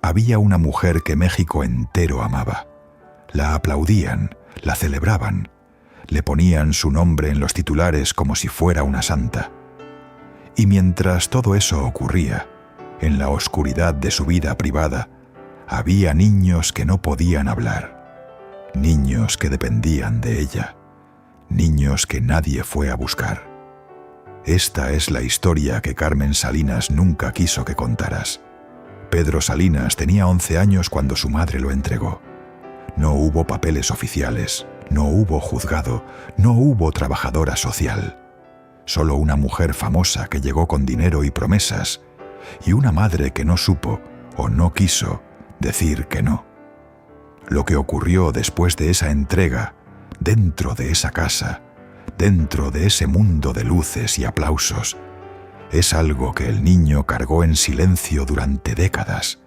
Había una mujer que México entero amaba. La aplaudían, la celebraban, le ponían su nombre en los titulares como si fuera una santa. Y mientras todo eso ocurría, en la oscuridad de su vida privada, había niños que no podían hablar, niños que dependían de ella, niños que nadie fue a buscar. Esta es la historia que Carmen Salinas nunca quiso que contaras. Pedro Salinas tenía 11 años cuando su madre lo entregó. No hubo papeles oficiales, no hubo juzgado, no hubo trabajadora social. Solo una mujer famosa que llegó con dinero y promesas, y una madre que no supo o no quiso decir que no. Lo que ocurrió después de esa entrega, dentro de esa casa, dentro de ese mundo de luces y aplausos, es algo que el niño cargó en silencio durante décadas,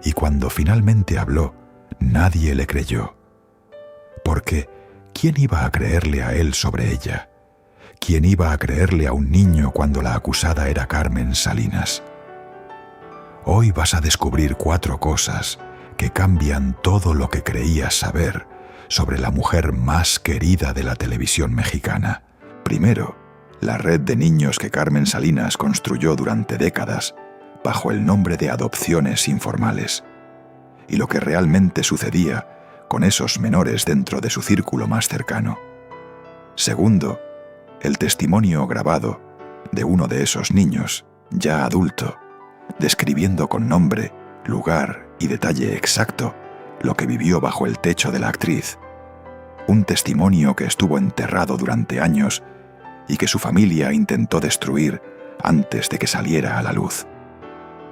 y cuando finalmente habló, nadie le creyó. Porque, ¿quién iba a creerle a él sobre ella? ¿Quién iba a creerle a un niño cuando la acusada era Carmen Salinas? Hoy vas a descubrir 4 cosas que cambian todo lo que creías saber sobre la mujer más querida de la televisión mexicana. Primero, la red de niños que Carmen Salinas construyó durante décadas bajo el nombre de adopciones informales, y lo que realmente sucedía con esos menores dentro de su círculo más cercano. Segundo, el testimonio grabado de uno de esos niños, ya adulto, describiendo con nombre, lugar y detalle exacto lo que vivió bajo el techo de la actriz. Un testimonio que estuvo enterrado durante años y que su familia intentó destruir antes de que saliera a la luz.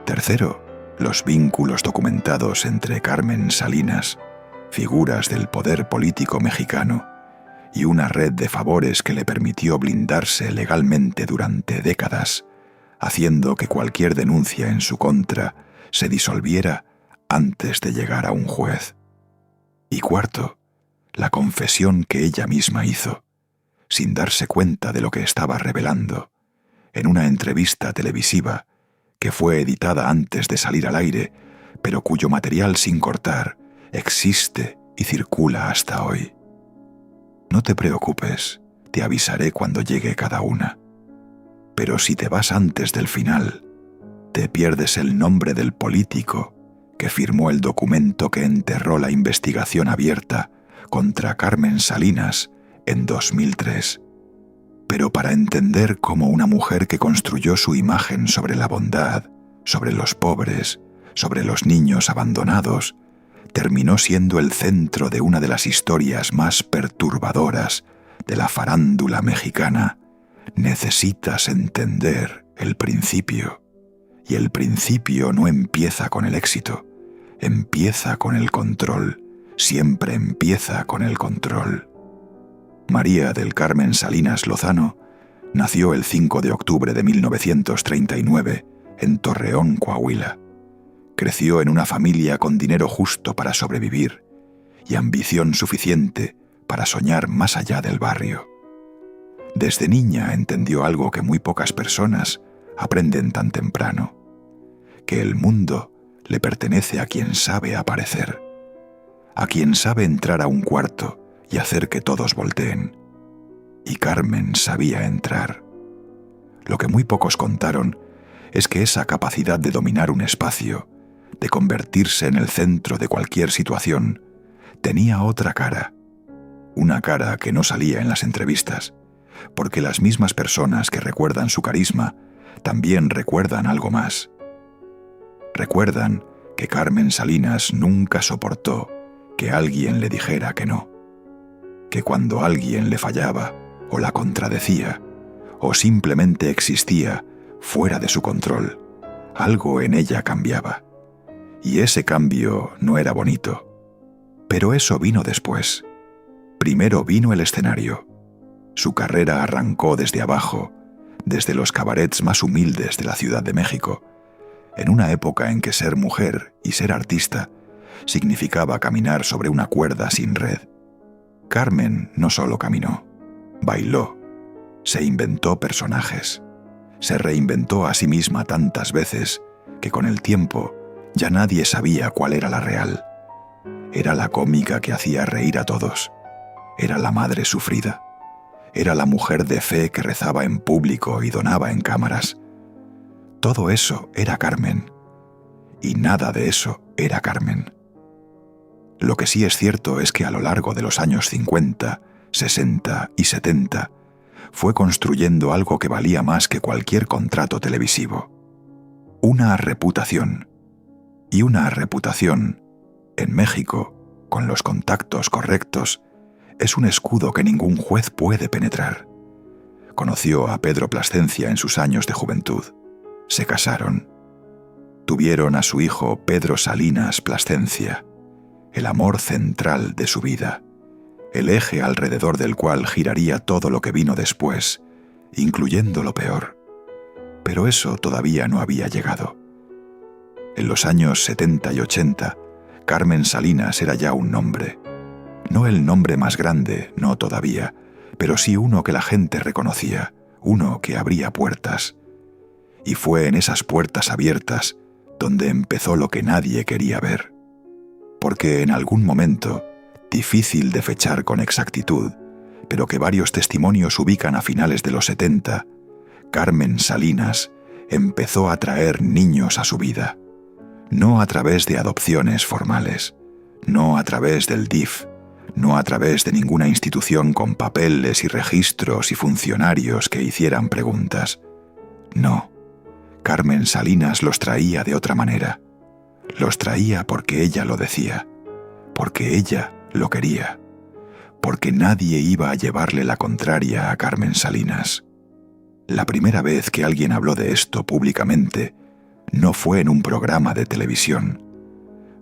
Tercero, los vínculos documentados entre Carmen Salinas, figuras del poder político mexicano, y una red de favores que le permitió blindarse legalmente durante décadas, haciendo que cualquier denuncia en su contra se disolviera antes de llegar a un juez. Y cuarto, la confesión que ella misma hizo, sin darse cuenta de lo que estaba revelando, en una entrevista televisiva que fue editada antes de salir al aire, pero cuyo material sin cortar existe y circula hasta hoy. No te preocupes, te avisaré cuando llegue cada una. Pero si te vas antes del final, te pierdes el nombre del político que firmó el documento que enterró la investigación abierta contra Carmen Salinas en 2003. Pero para entender cómo una mujer que construyó su imagen sobre la bondad, sobre los pobres, sobre los niños abandonados, terminó siendo el centro de una de las historias más perturbadoras de la farándula mexicana, necesitas entender el principio. Y el principio no empieza con el éxito, empieza con el control, siempre empieza con el control. María del Carmen Salinas Lozano nació el 5 de octubre de 1939 en Torreón, Coahuila. Creció en una familia con dinero justo para sobrevivir y ambición suficiente para soñar más allá del barrio. Desde niña entendió algo que muy pocas personas aprenden tan temprano, que el mundo le pertenece a quien sabe aparecer, a quien sabe entrar a un cuarto y hacer que todos volteen. Y Carmen sabía entrar. Lo que muy pocos contaron es que esa capacidad de dominar un espacio, de convertirse en el centro de cualquier situación, tenía otra cara. Una cara que no salía en las entrevistas, porque las mismas personas que recuerdan su carisma también recuerdan algo más. Recuerdan que Carmen Salinas nunca soportó que alguien le dijera que no, que cuando alguien le fallaba o la contradecía o simplemente existía fuera de su control, algo en ella cambiaba. Y ese cambio no era bonito. Pero eso vino después. Primero vino el escenario. Su carrera arrancó desde abajo, desde los cabarets más humildes de la Ciudad de México, en una época en que ser mujer y ser artista significaba caminar sobre una cuerda sin red. Carmen no solo caminó, bailó, se inventó personajes, se reinventó a sí misma tantas veces que con el tiempo Ya nadie sabía cuál era la real. Era la cómica que hacía reír a todos. Era la madre sufrida. Era la mujer de fe que rezaba en público y donaba en cámaras. Todo eso era Carmen. Y nada de eso era Carmen. Lo que sí es cierto es que a lo largo de los años 50, 60 y 70 fue construyendo algo que valía más que cualquier contrato televisivo. Una reputación. Y una reputación, en México, con los contactos correctos, es un escudo que ningún juez puede penetrar. Conoció a Pedro Plascencia en sus años de juventud. Se casaron. Tuvieron a su hijo Pedro Salinas Plascencia, el amor central de su vida, el eje alrededor del cual giraría todo lo que vino después, incluyendo lo peor. Pero eso todavía no había llegado. En los años 70 y 80, Carmen Salinas era ya un nombre. No el nombre más grande, no todavía, pero sí uno que la gente reconocía, uno que abría puertas. Y fue en esas puertas abiertas donde empezó lo que nadie quería ver. Porque en algún momento, difícil de fechar con exactitud, pero que varios testimonios ubican a finales de los 70, Carmen Salinas empezó a traer niños a su vida. No a través de adopciones formales, no a través del DIF, no a través de ninguna institución con papeles y registros y funcionarios que hicieran preguntas. No, Carmen Salinas los traía de otra manera. Los traía porque ella lo decía, porque ella lo quería, porque nadie iba a llevarle la contraria a Carmen Salinas. La primera vez que alguien habló de esto públicamente no fue en un programa de televisión,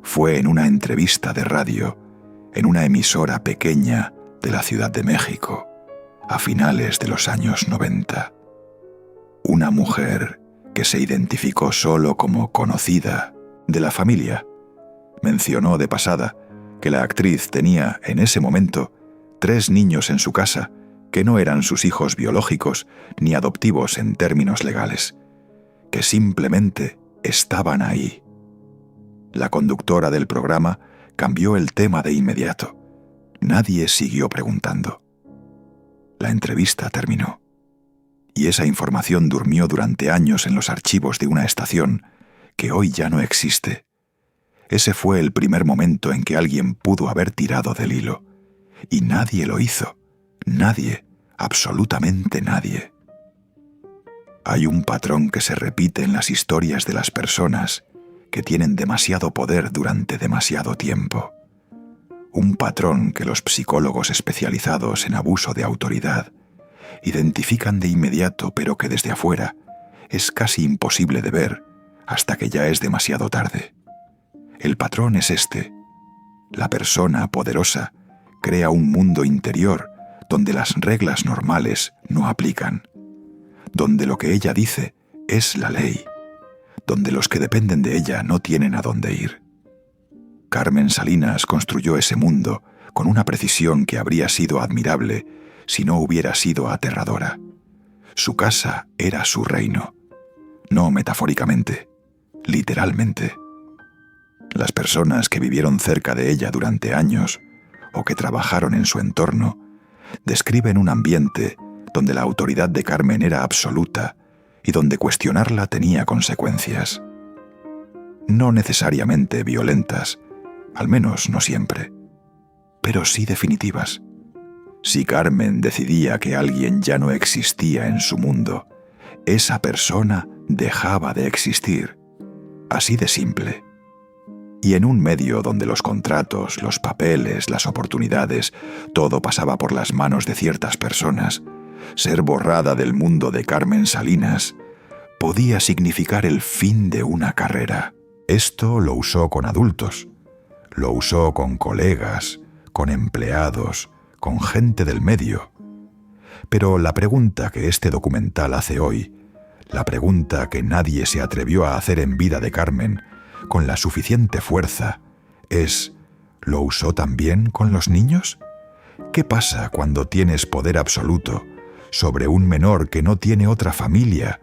fue en una entrevista de radio, en una emisora pequeña de la Ciudad de México, a finales de los años 90. Una mujer que se identificó solo como conocida de la familia. Mencionó de pasada que la actriz tenía en ese momento 3 niños en su casa que no eran sus hijos biológicos ni adoptivos en términos legales, que simplemente estaban ahí. La conductora del programa cambió el tema de inmediato. Nadie siguió preguntando. La entrevista terminó. Y esa información durmió durante años en los archivos de una estación que hoy ya no existe. Ese fue el primer momento en que alguien pudo haber tirado del hilo. Y nadie lo hizo. Nadie, absolutamente nadie. Hay un patrón que se repite en las historias de las personas que tienen demasiado poder durante demasiado tiempo. Un patrón que los psicólogos especializados en abuso de autoridad identifican de inmediato, pero que desde afuera es casi imposible de ver hasta que ya es demasiado tarde. El patrón es este. La persona poderosa crea un mundo interior donde las reglas normales no aplican, donde lo que ella dice es la ley, donde los que dependen de ella no tienen a dónde ir. Carmen Salinas construyó ese mundo con una precisión que habría sido admirable si no hubiera sido aterradora. Su casa era su reino, no metafóricamente, literalmente. Las personas que vivieron cerca de ella durante años o que trabajaron en su entorno describen un ambiente donde la autoridad de Carmen era absoluta y donde cuestionarla tenía consecuencias. No necesariamente violentas, al menos no siempre, pero sí definitivas. Si Carmen decidía que alguien ya no existía en su mundo, esa persona dejaba de existir. Así de simple. Y en un medio donde los contratos, los papeles, las oportunidades, todo pasaba por las manos de ciertas personas, ser borrada del mundo de Carmen Salinas podía significar el fin de una carrera. Esto lo usó con adultos, lo usó con colegas, con empleados, con gente del medio. Pero la pregunta que este documental hace hoy, la pregunta que nadie se atrevió a hacer en vida de Carmen con la suficiente fuerza, es: ¿lo usó también con los niños? ¿Qué pasa cuando tienes poder absoluto sobre un menor que no tiene otra familia,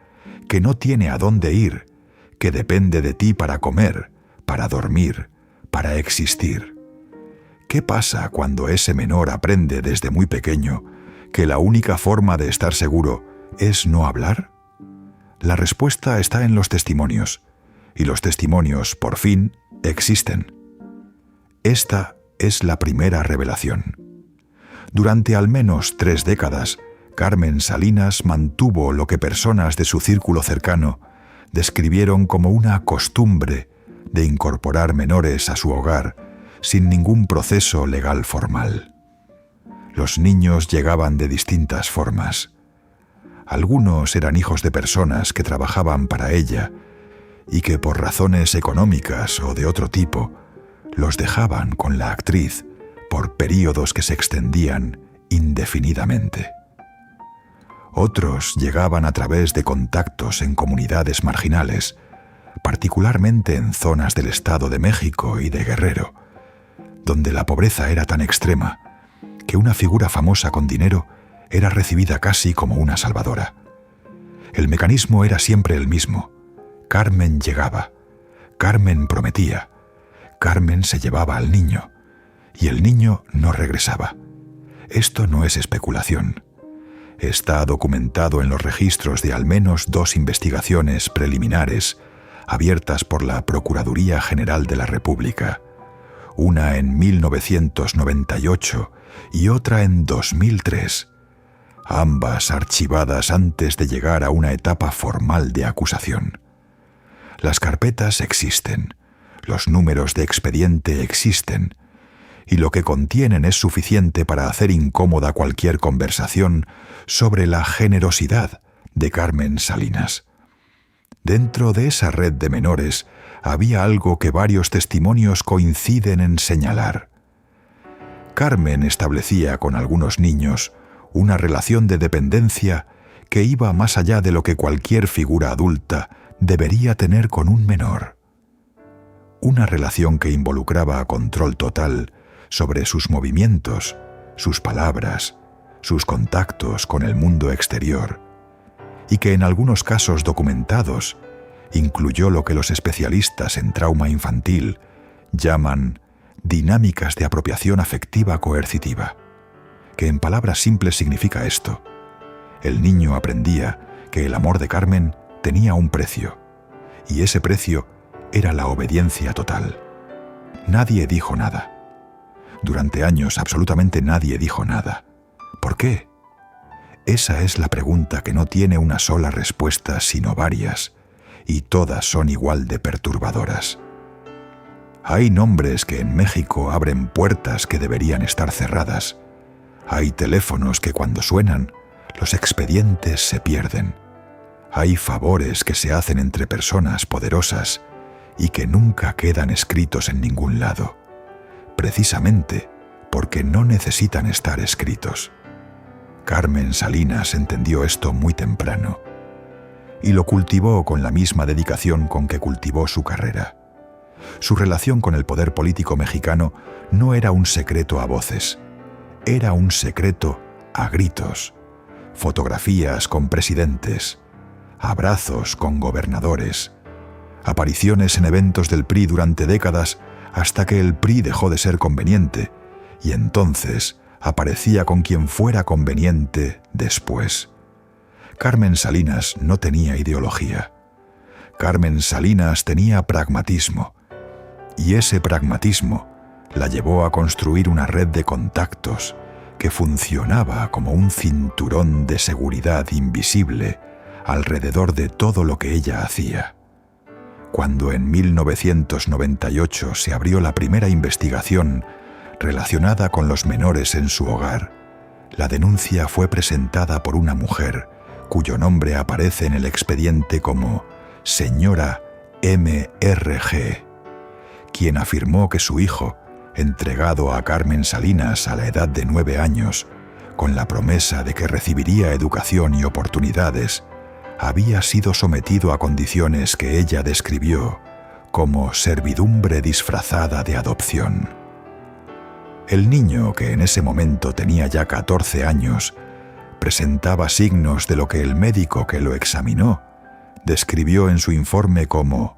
que no tiene a dónde ir, que depende de ti para comer, para dormir, para existir. ¿Qué pasa cuando ese menor aprende desde muy pequeño que la única forma de estar seguro es no hablar? La respuesta está en los testimonios, y los testimonios, por fin, existen. Esta es la primera revelación. Durante al menos 3 décadas, Carmen Salinas mantuvo lo que personas de su círculo cercano describieron como una costumbre de incorporar menores a su hogar sin ningún proceso legal formal. Los niños llegaban de distintas formas. Algunos eran hijos de personas que trabajaban para ella y que por razones económicas o de otro tipo los dejaban con la actriz por períodos que se extendían indefinidamente. Otros llegaban a través de contactos en comunidades marginales, particularmente en zonas del Estado de México y de Guerrero, donde la pobreza era tan extrema que una figura famosa con dinero era recibida casi como una salvadora. El mecanismo era siempre el mismo. Carmen llegaba, Carmen prometía, Carmen se llevaba al niño, y el niño no regresaba. Esto no es especulación. Está documentado en los registros de al menos 2 investigaciones preliminares abiertas por la Procuraduría General de la República, una en 1998 y otra en 2003, ambas archivadas antes de llegar a una etapa formal de acusación. Las carpetas existen, los números de expediente existen, y lo que contienen es suficiente para hacer incómoda cualquier conversación sobre la generosidad de Carmen Salinas. Dentro de esa red de menores había algo que varios testimonios coinciden en señalar. Carmen establecía con algunos niños una relación de dependencia que iba más allá de lo que cualquier figura adulta debería tener con un menor. Una relación que involucraba control total sobre sus movimientos, sus palabras, sus contactos con el mundo exterior, y que en algunos casos documentados incluyó lo que los especialistas en trauma infantil llaman dinámicas de apropiación afectiva coercitiva, que en palabras simples significa esto: el niño aprendía que el amor de Carmen tenía un precio, y ese precio era la obediencia total. Nadie dijo nada. Durante años absolutamente nadie dijo nada. ¿Por qué? Esa es la pregunta que no tiene una sola respuesta, sino varias, y todas son igual de perturbadoras. Hay nombres que en México abren puertas que deberían estar cerradas. Hay teléfonos que cuando suenan, los expedientes se pierden. Hay favores que se hacen entre personas poderosas y que nunca quedan escritos en ningún lado, precisamente porque no necesitan estar escritos. Carmen Salinas entendió esto muy temprano y lo cultivó con la misma dedicación con que cultivó su carrera. Su relación con el poder político mexicano no era un secreto a voces, era un secreto a gritos. Fotografías con presidentes, abrazos con gobernadores, apariciones en eventos del PRI durante décadas hasta que el PRI dejó de ser conveniente y entonces aparecía con quien fuera conveniente después. Carmen Salinas no tenía ideología. Carmen Salinas tenía pragmatismo, y ese pragmatismo la llevó a construir una red de contactos que funcionaba como un cinturón de seguridad invisible alrededor de todo lo que ella hacía. Cuando en 1998 se abrió la primera investigación relacionada con los menores en su hogar, la denuncia fue presentada por una mujer cuyo nombre aparece en el expediente como señora M.R.G., quien afirmó que su hijo, entregado a Carmen Salinas a la edad de 9 años, con la promesa de que recibiría educación y oportunidades, había sido sometido a condiciones que ella describió como servidumbre disfrazada de adopción. El niño, que en ese momento tenía ya 14 años, presentaba signos de lo que el médico que lo examinó describió en su informe como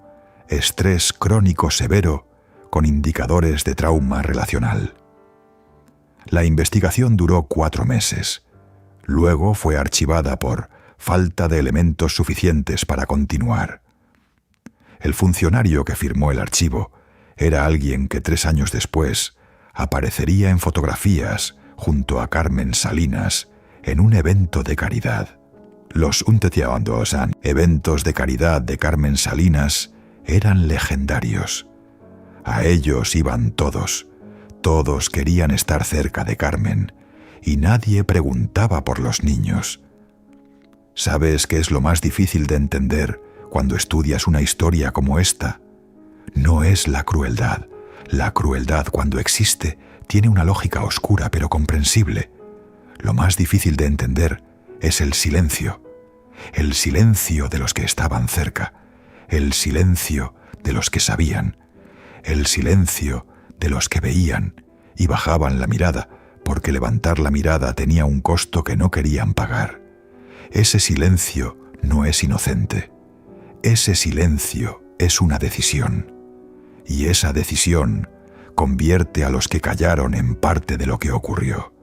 estrés crónico severo con indicadores de trauma relacional. La investigación duró 4 meses. Luego fue archivada por falta de elementos suficientes para continuar. El funcionario que firmó el archivo era alguien que 3 años después aparecería en fotografías junto a Carmen Salinas en un evento de caridad. Los Untertiaondosan, eventos de caridad de Carmen Salinas, eran legendarios. A ellos iban todos. Todos querían estar cerca de Carmen y nadie preguntaba por los niños. ¿Sabes qué es lo más difícil de entender cuando estudias una historia como esta? No es la crueldad. La crueldad, cuando existe, tiene una lógica oscura pero comprensible. Lo más difícil de entender es el silencio de los que estaban cerca, el silencio de los que sabían, el silencio de los que veían y bajaban la mirada, porque levantar la mirada tenía un costo que no querían pagar. Ese silencio no es inocente. Ese silencio es una decisión. Y esa decisión convierte a los que callaron en parte de lo que ocurrió.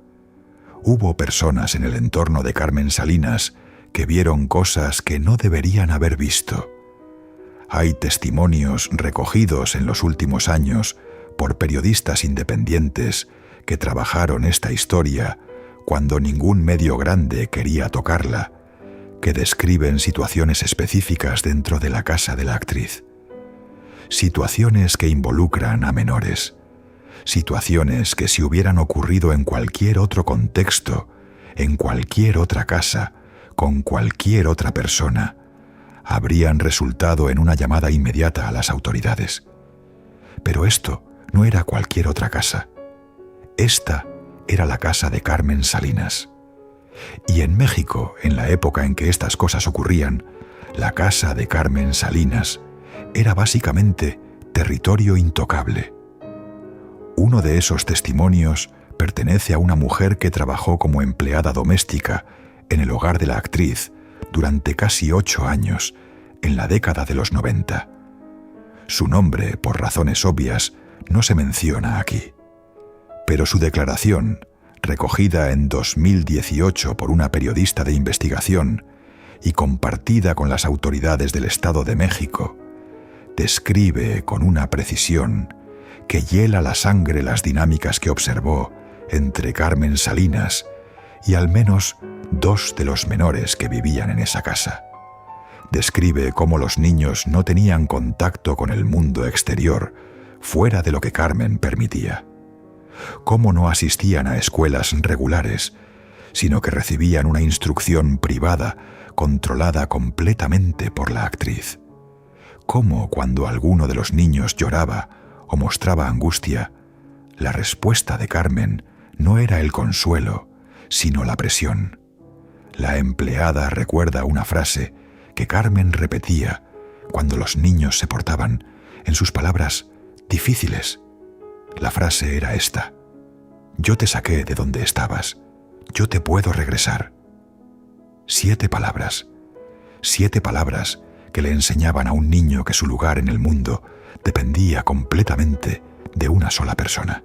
Hubo personas en el entorno de Carmen Salinas que vieron cosas que no deberían haber visto. Hay testimonios recogidos en los últimos años por periodistas independientes que trabajaron esta historia cuando ningún medio grande quería tocarla, que describen situaciones específicas dentro de la casa de la actriz. Situaciones que involucran a menores. Situaciones que si hubieran ocurrido en cualquier otro contexto, en cualquier otra casa, con cualquier otra persona, habrían resultado en una llamada inmediata a las autoridades. Pero esto no era cualquier otra casa. Esta era la casa de Carmen Salinas. Y en México, en la época en que estas cosas ocurrían, la casa de Carmen Salinas era básicamente territorio intocable. Uno de esos testimonios pertenece a una mujer que trabajó como empleada doméstica en el hogar de la actriz durante casi 8 años, en la década de los 90. Su nombre, por razones obvias, no se menciona aquí. Pero su declaración, recogida en 2018 por una periodista de investigación y compartida con las autoridades del Estado de México, describe con una precisión que hiela la sangre las dinámicas que observó entre Carmen Salinas y al menos 2 de los menores que vivían en esa casa. Describe cómo los niños no tenían contacto con el mundo exterior fuera de lo que Carmen permitía. Cómo no asistían a escuelas regulares, sino que recibían una instrucción privada controlada completamente por la actriz. Cómo cuando alguno de los niños lloraba o mostraba angustia, la respuesta de Carmen no era el consuelo, sino la presión. La empleada recuerda una frase que Carmen repetía cuando los niños se portaban, en sus palabras, difíciles. La frase era esta: yo te saqué de donde estabas, yo te puedo regresar. 7 palabras. 7 palabras que le enseñaban a un niño que su lugar en el mundo dependía completamente de una sola persona,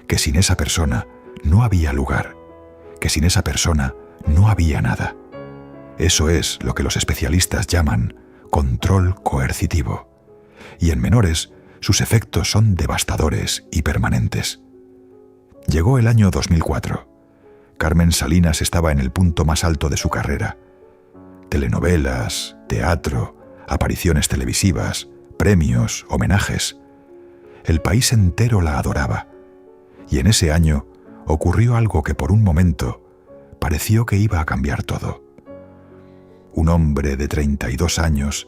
que sin esa persona no había lugar, que sin esa persona no había nada. Eso es lo que los especialistas llaman control coercitivo, y en menores sus efectos son devastadores y permanentes. Llegó el año 2004. Carmen Salinas estaba en el punto más alto de su carrera. Telenovelas, teatro, apariciones televisivas, premios, homenajes. El país entero la adoraba. Y en ese año ocurrió algo que por un momento pareció que iba a cambiar todo. Un hombre de 32 años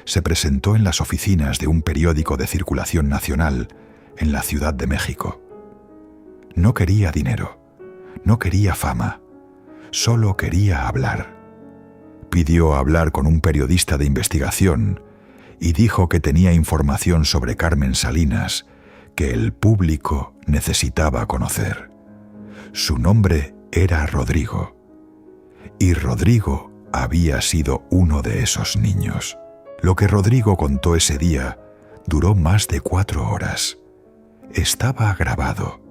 se presentó en las oficinas de un periódico de circulación nacional en la Ciudad de México. No quería dinero, no quería fama, solo quería hablar. Pidió hablar con un periodista de investigación y dijo que tenía información sobre Carmen Salinas que el público necesitaba conocer. Su nombre era Rodrigo, y Rodrigo había sido uno de esos niños. Lo que Rodrigo contó ese día duró más de 4 horas. Estaba grabado.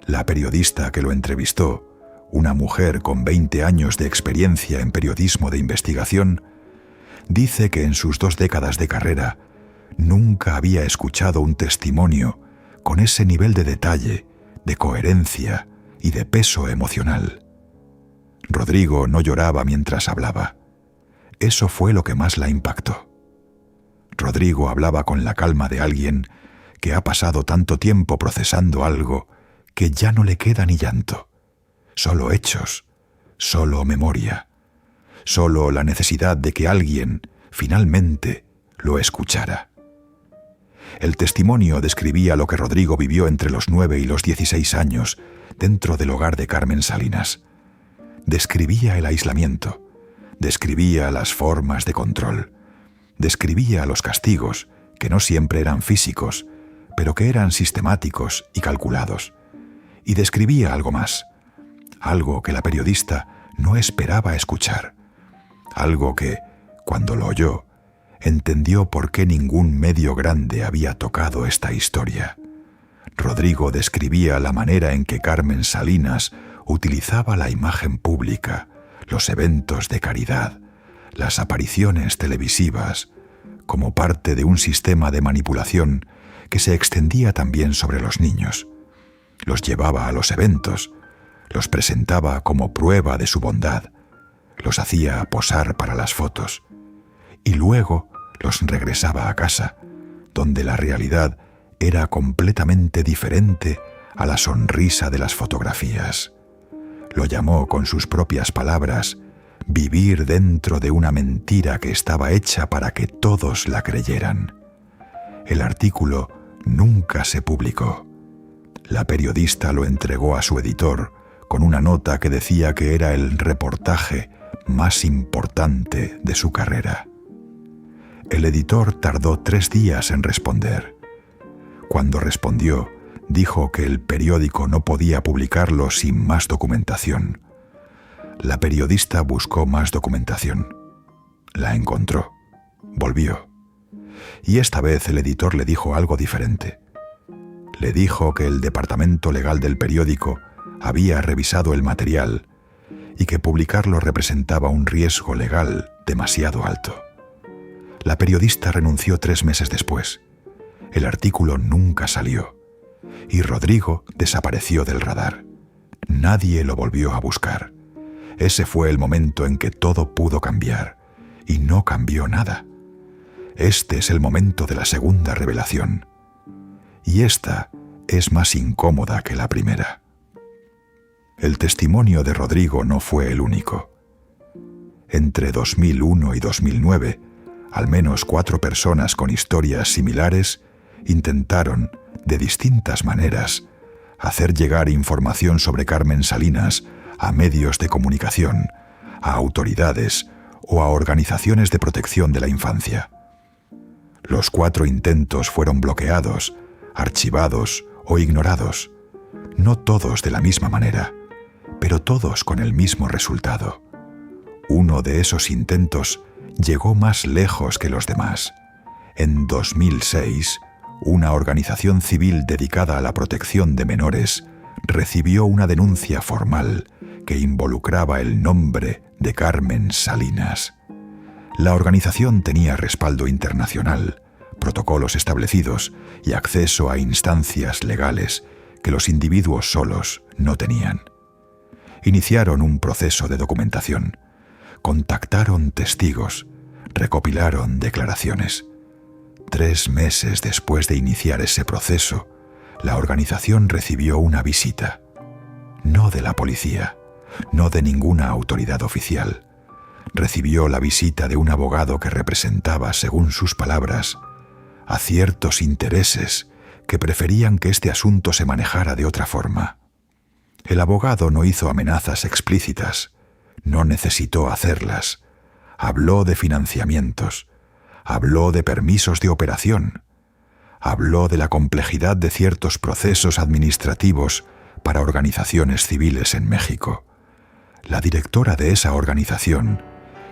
La periodista que lo entrevistó, una mujer con 20 años de experiencia en periodismo de investigación, dice que en sus 2 décadas de carrera nunca había escuchado un testimonio con ese nivel de detalle, de coherencia y de peso emocional. Rodrigo no lloraba mientras hablaba. Eso fue lo que más la impactó. Rodrigo hablaba con la calma de alguien que ha pasado tanto tiempo procesando algo que ya no le queda ni llanto, solo hechos, solo memoria, solo la necesidad de que alguien, finalmente, lo escuchara. El testimonio describía lo que Rodrigo vivió entre los 9 y los 16 años dentro del hogar de Carmen Salinas. Describía el aislamiento, describía las formas de control, describía los castigos, que no siempre eran físicos, pero que eran sistemáticos y calculados. Y describía algo más, algo que la periodista no esperaba escuchar, algo que, cuando lo oyó, entendió por qué ningún medio grande había tocado esta historia. Rodrigo describía la manera en que Carmen Salinas utilizaba la imagen pública, los eventos de caridad, las apariciones televisivas, como parte de un sistema de manipulación que se extendía también sobre los niños. Los llevaba a los eventos, los presentaba como prueba de su bondad, los hacía posar para las fotos, y luego los regresaba a casa, donde la realidad era completamente diferente a la sonrisa de las fotografías. Lo llamó con sus propias palabras, vivir dentro de una mentira que estaba hecha para que todos la creyeran. El artículo nunca se publicó. La periodista lo entregó a su editor con una nota que decía que era el reportaje más importante de su carrera. El editor tardó 3 días en responder. Cuando respondió, dijo que el periódico no podía publicarlo sin más documentación. La periodista buscó más documentación. La encontró. Volvió. Y esta vez el editor le dijo algo diferente. Le dijo que el departamento legal del periódico había revisado el material y que publicarlo representaba un riesgo legal demasiado alto. La periodista renunció 3 meses después. El artículo nunca salió y Rodrigo desapareció del radar. Nadie lo volvió a buscar. Ese fue el momento en que todo pudo cambiar y no cambió nada. Este es el momento de la segunda revelación. Y esta es más incómoda que la primera. El testimonio de Rodrigo no fue el único. Entre 2001 y 2009, al menos 4 personas con historias similares intentaron, de distintas maneras, hacer llegar información sobre Carmen Salinas a medios de comunicación, a autoridades o a organizaciones de protección de la infancia. Los 4 intentos fueron bloqueados, archivados o ignorados, no todos de la misma manera, pero todos con el mismo resultado. Uno de esos intentos llegó más lejos que los demás. En 2006, una organización civil dedicada a la protección de menores recibió una denuncia formal que involucraba el nombre de Carmen Salinas. La organización tenía respaldo internacional, protocolos establecidos y acceso a instancias legales que los individuos solos no tenían. Iniciaron un proceso de documentación, contactaron testigos, recopilaron declaraciones. 3 meses después de iniciar ese proceso, la organización recibió una visita, no de la policía, no de ninguna autoridad oficial. Recibió la visita de un abogado que representaba, según sus palabras, a ciertos intereses que preferían que este asunto se manejara de otra forma. El abogado no hizo amenazas explícitas, no necesitó hacerlas. Habló de financiamientos, habló de permisos de operación, habló de la complejidad de ciertos procesos administrativos para organizaciones civiles en México. La directora de esa organización,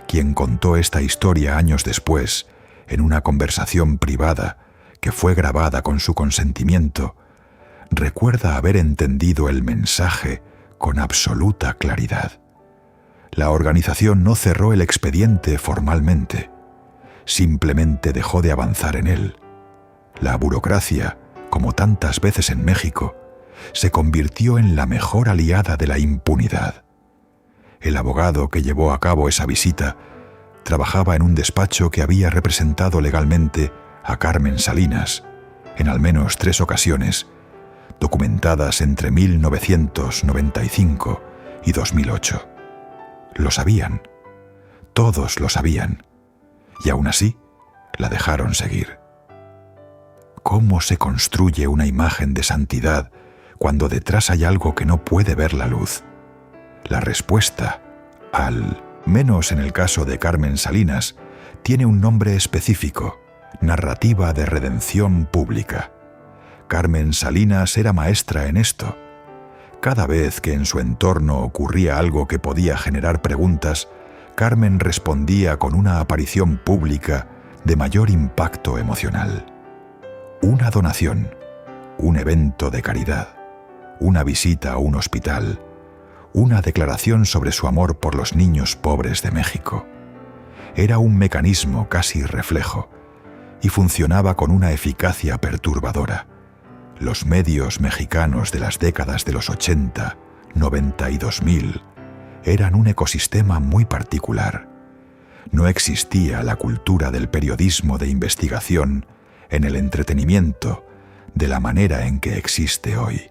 quien contó esta historia años después, en una conversación privada que fue grabada con su consentimiento, recuerda haber entendido el mensaje con absoluta claridad. La organización no cerró el expediente formalmente, simplemente dejó de avanzar en él. La burocracia, como tantas veces en México, se convirtió en la mejor aliada de la impunidad. El abogado que llevó a cabo esa visita trabajaba en un despacho que había representado legalmente a Carmen Salinas en al menos 3 ocasiones, documentadas entre 1995 y 2008. Lo sabían, todos lo sabían, y aún así la dejaron seguir. ¿Cómo se construye una imagen de santidad cuando detrás hay algo que no puede ver la luz? La respuesta, al menos en el caso de Carmen Salinas, tiene un nombre específico: narrativa de redención pública. Carmen Salinas era maestra en esto. Cada vez que en su entorno ocurría algo que podía generar preguntas, Carmen respondía con una aparición pública de mayor impacto emocional. Una donación, un evento de caridad, una visita a un hospital, una declaración sobre su amor por los niños pobres de México. Era un mecanismo casi reflejo y funcionaba con una eficacia perturbadora. Los medios mexicanos de las décadas de los 80, 90 y 2000 eran un ecosistema muy particular. No existía la cultura del periodismo de investigación en el entretenimiento de la manera en que existe hoy.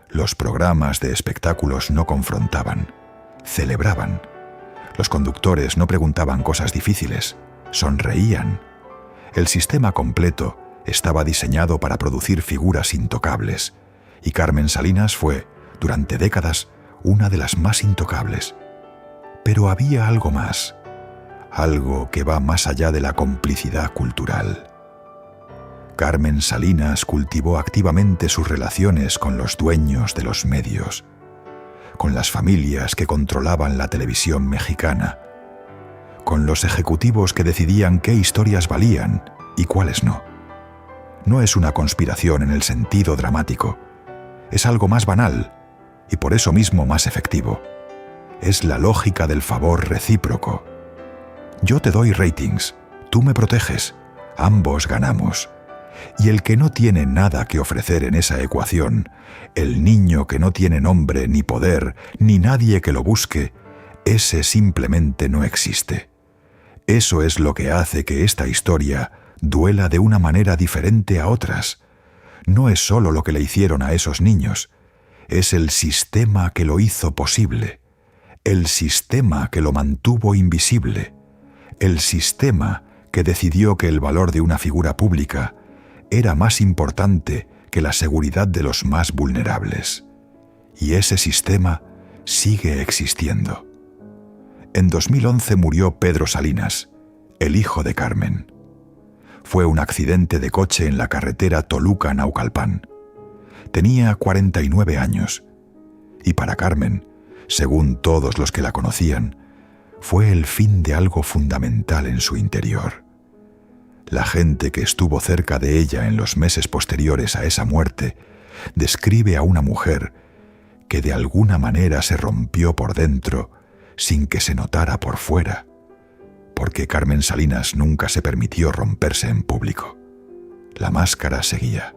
Los programas de espectáculos no confrontaban, celebraban. Los conductores no preguntaban cosas difíciles, sonreían. El sistema completo estaba diseñado para producir figuras intocables, y Carmen Salinas fue, durante décadas, una de las más intocables. Pero había algo más, algo que va más allá de la complicidad cultural. Carmen Salinas cultivó activamente sus relaciones con los dueños de los medios, con las familias que controlaban la televisión mexicana, con los ejecutivos que decidían qué historias valían y cuáles no. No es una conspiración en el sentido dramático, es algo más banal y por eso mismo más efectivo. Es la lógica del favor recíproco. Yo te doy ratings, tú me proteges, ambos ganamos. Y el que no tiene nada que ofrecer en esa ecuación, el niño que no tiene nombre ni poder, ni nadie que lo busque, ese simplemente no existe. Eso es lo que hace que esta historia duela de una manera diferente a otras. No es solo lo que le hicieron a esos niños, es el sistema que lo hizo posible, el sistema que lo mantuvo invisible, el sistema que decidió que el valor de una figura pública era más importante que la seguridad de los más vulnerables. Y ese sistema sigue existiendo. En 2011 murió Pedro Salinas, el hijo de Carmen. Fue un accidente de coche en la carretera Toluca-Naucalpan. Tenía 49 años. Y para Carmen, según todos los que la conocían, fue el fin de algo fundamental en su interior. La gente que estuvo cerca de ella en los meses posteriores a esa muerte describe a una mujer que de alguna manera se rompió por dentro sin que se notara por fuera, porque Carmen Salinas nunca se permitió romperse en público. La máscara seguía,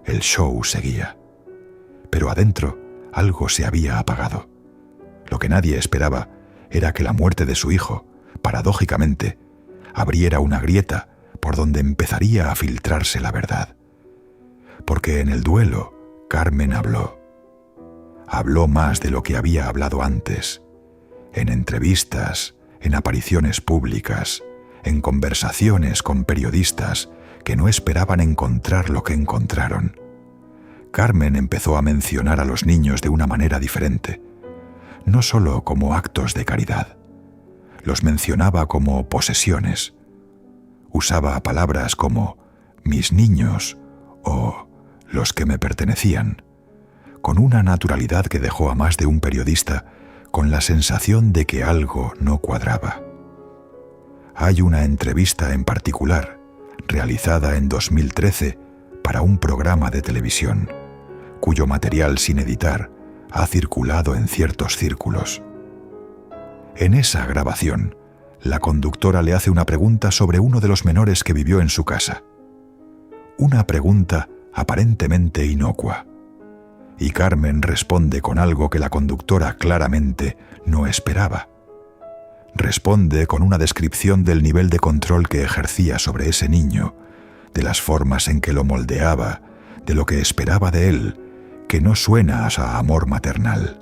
el show seguía, pero adentro algo se había apagado. Lo que nadie esperaba era que la muerte de su hijo, paradójicamente, abriera una grieta por donde empezaría a filtrarse la verdad. Porque en el duelo, Carmen habló. Habló más de lo que había hablado antes, en entrevistas, en apariciones públicas, en conversaciones con periodistas que no esperaban encontrar lo que encontraron. Carmen empezó a mencionar a los niños de una manera diferente, no solo como actos de caridad. Los mencionaba como posesiones. Usaba palabras como mis niños o los que me pertenecían, con una naturalidad que dejó a más de un periodista con la sensación de que algo no cuadraba. Hay una entrevista en particular, realizada en 2013 para un programa de televisión, cuyo material sin editar ha circulado en ciertos círculos. En esa grabación, la conductora le hace una pregunta sobre uno de los menores que vivió en su casa. Una pregunta aparentemente inocua. Y Carmen responde con algo que la conductora claramente no esperaba. Responde con una descripción del nivel de control que ejercía sobre ese niño, de las formas en que lo moldeaba, de lo que esperaba de él, que no suena a amor maternal.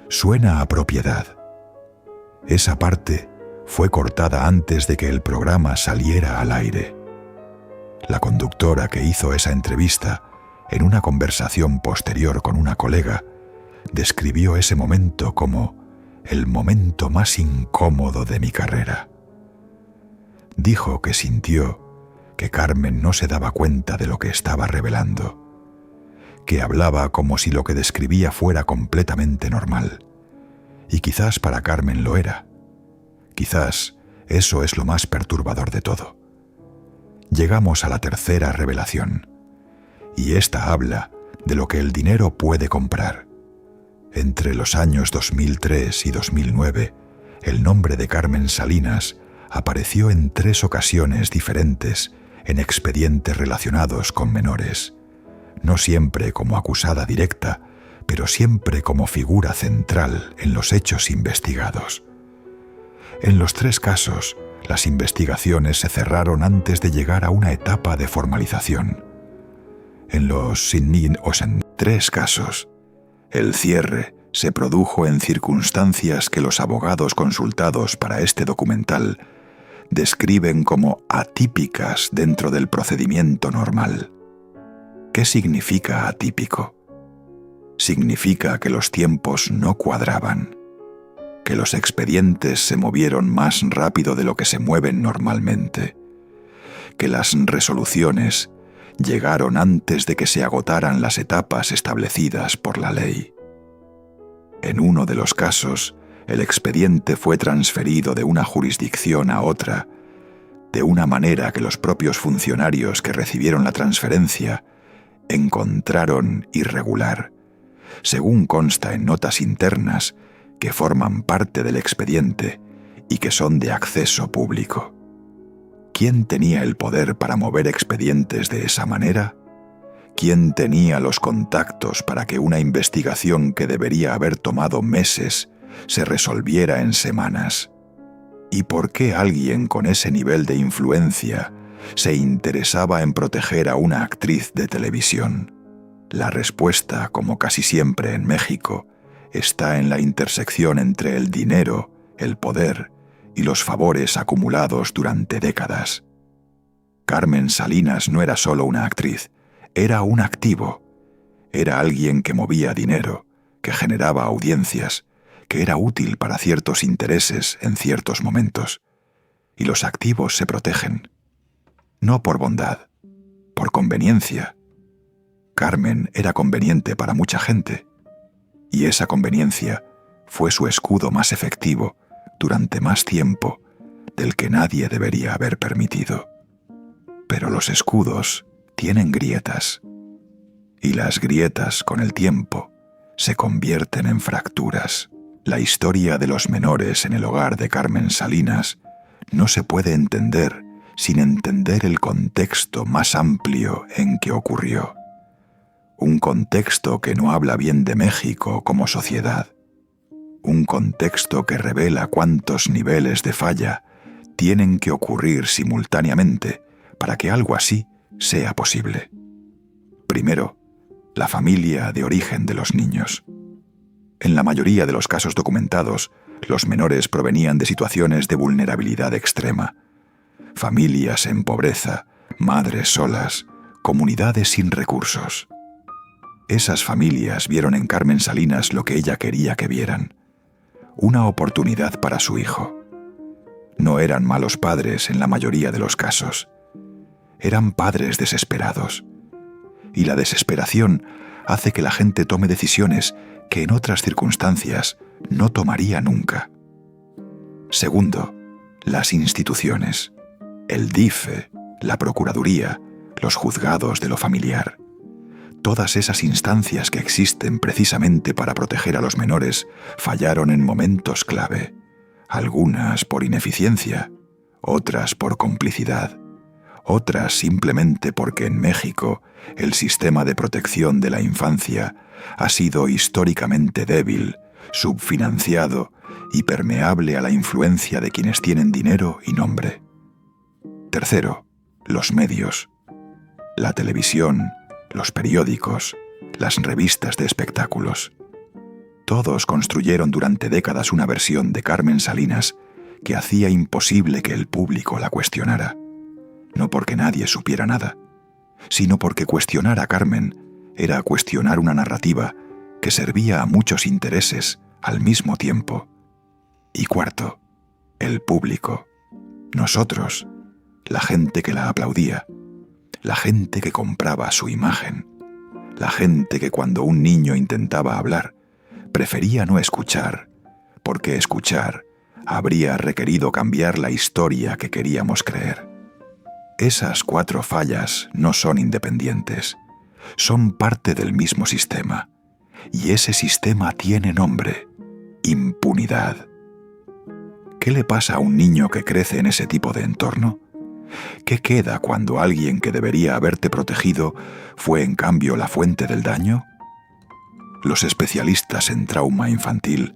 Suena a propiedad. Esa parte fue cortada antes de que el programa saliera al aire. La conductora que hizo esa entrevista, en una conversación posterior con una colega, describió ese momento como el momento más incómodo de mi carrera. Dijo que sintió que Carmen no se daba cuenta de lo que estaba revelando, que hablaba como si lo que describía fuera completamente normal. Y quizás para Carmen lo era. Quizás eso es lo más perturbador de todo. Llegamos a la tercera revelación, y esta habla de lo que el dinero puede comprar. Entre los años 2003 y 2009, el nombre de Carmen Salinas apareció en 3 ocasiones diferentes en expedientes relacionados con menores, no siempre como acusada directa, pero siempre como figura central en los hechos investigados. En los 3 casos, las investigaciones se cerraron antes de llegar a una etapa de formalización. En los 3 casos, el cierre se produjo en circunstancias que los abogados consultados para este documental describen como atípicas dentro del procedimiento normal. ¿Qué significa atípico? Significa que los tiempos no cuadraban, que los expedientes se movieron más rápido de lo que se mueven normalmente, que las resoluciones llegaron antes de que se agotaran las etapas establecidas por la ley. En uno de los casos, el expediente fue transferido de una jurisdicción a otra, de una manera que los propios funcionarios que recibieron la transferencia encontraron irregular, según consta en notas internas que forman parte del expediente y que son de acceso público. ¿Quién tenía el poder para mover expedientes de esa manera? ¿Quién tenía los contactos para que una investigación que debería haber tomado meses se resolviera en semanas? ¿Y por qué alguien con ese nivel de influencia se interesaba en proteger a una actriz de televisión? La respuesta, como casi siempre en México, está en la intersección entre el dinero, el poder y los favores acumulados durante décadas. Carmen Salinas no era solo una actriz, era un activo. Era alguien que movía dinero, que generaba audiencias, que era útil para ciertos intereses en ciertos momentos. Y los activos se protegen. No por bondad, por conveniencia. Carmen era conveniente para mucha gente, y esa conveniencia fue su escudo más efectivo durante más tiempo del que nadie debería haber permitido. Pero los escudos tienen grietas, y las grietas con el tiempo se convierten en fracturas. La historia de los menores en el hogar de Carmen Salinas no se puede entender sin entender el contexto más amplio en que ocurrió. Un contexto que no habla bien de México como sociedad. Un contexto que revela cuántos niveles de falla tienen que ocurrir simultáneamente para que algo así sea posible. Primero, la familia de origen de los niños. En la mayoría de los casos documentados, los menores provenían de situaciones de vulnerabilidad extrema. Familias en pobreza, madres solas, comunidades sin recursos. Esas familias vieron en Carmen Salinas lo que ella quería que vieran: una oportunidad para su hijo. No eran malos padres en la mayoría de los casos. Eran padres desesperados. Y la desesperación hace que la gente tome decisiones que en otras circunstancias no tomaría nunca. Segundo, las instituciones. El DIFE, la procuraduría, los juzgados de lo familiar. Todas esas instancias que existen precisamente para proteger a los menores fallaron en momentos clave, algunas por ineficiencia, otras por complicidad, otras simplemente porque en México el sistema de protección de la infancia ha sido históricamente débil, subfinanciado y permeable a la influencia de quienes tienen dinero y nombre. Tercero, los medios. La televisión, los periódicos, las revistas de espectáculos. Todos construyeron durante décadas una versión de Carmen Salinas que hacía imposible que el público la cuestionara. No porque nadie supiera nada, sino porque cuestionar a Carmen era cuestionar una narrativa que servía a muchos intereses al mismo tiempo. Y cuarto, el público. Nosotros, la gente que la aplaudía, la gente que compraba su imagen, la gente que cuando un niño intentaba hablar, prefería no escuchar, porque escuchar habría requerido cambiar la historia que queríamos creer. Esas 4 fallas no son independientes, son parte del mismo sistema, y ese sistema tiene nombre: impunidad. ¿Qué le pasa a un niño que crece en ese tipo de entorno? ¿Qué queda cuando alguien que debería haberte protegido fue en cambio la fuente del daño? Los especialistas en trauma infantil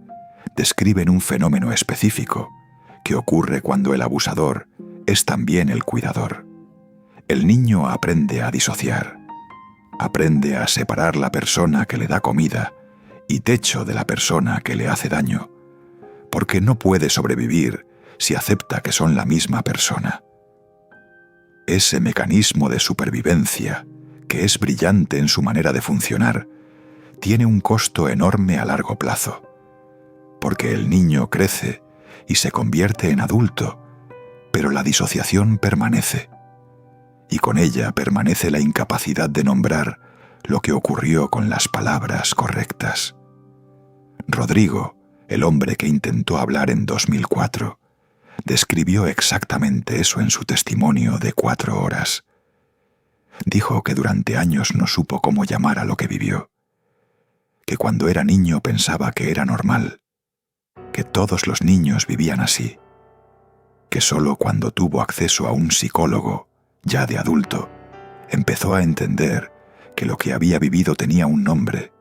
describen un fenómeno específico que ocurre cuando el abusador es también el cuidador. El niño aprende a disociar, aprende a separar la persona que le da comida y techo de la persona que le hace daño, porque no puede sobrevivir si acepta que son la misma persona. Ese mecanismo de supervivencia, que es brillante en su manera de funcionar, tiene un costo enorme a largo plazo, porque el niño crece y se convierte en adulto, pero la disociación permanece, y con ella permanece la incapacidad de nombrar lo que ocurrió con las palabras correctas. Rodrigo, el hombre que intentó hablar en 2004, describió exactamente eso en su testimonio de 4 horas. Dijo que durante años no supo cómo llamar a lo que vivió, que cuando era niño pensaba que era normal, que todos los niños vivían así, que solo cuando tuvo acceso a un psicólogo, ya de adulto, empezó a entender que lo que había vivido tenía un nombre,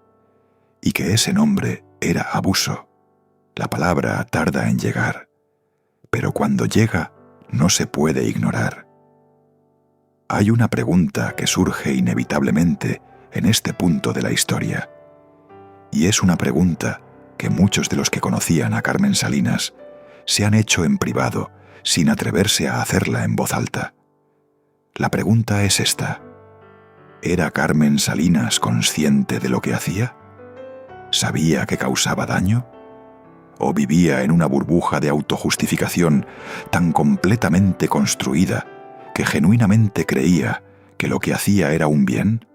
y que ese nombre era abuso. La palabra tarda en llegar, pero cuando llega no se puede ignorar. Hay una pregunta que surge inevitablemente en este punto de la historia, y es una pregunta que muchos de los que conocían a Carmen Salinas se han hecho en privado sin atreverse a hacerla en voz alta. La pregunta es esta: ¿era Carmen Salinas consciente de lo que hacía? ¿Sabía que causaba daño? ¿O vivía en una burbuja de autojustificación tan completamente construida que genuinamente creía que lo que hacía era un bien?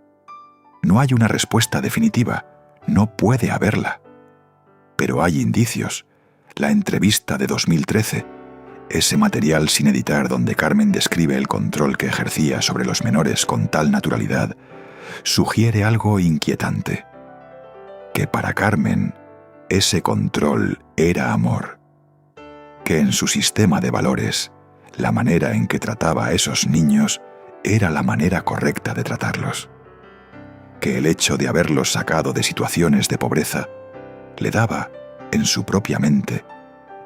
No hay una respuesta definitiva, no puede haberla. Pero hay indicios. La entrevista de 2013, ese material sin editar donde Carmen describe el control que ejercía sobre los menores con tal naturalidad, sugiere algo inquietante: que para Carmen ese control era amor, que en su sistema de valores la manera en que trataba a esos niños era la manera correcta de tratarlos, que el hecho de haberlos sacado de situaciones de pobreza le daba, en su propia mente,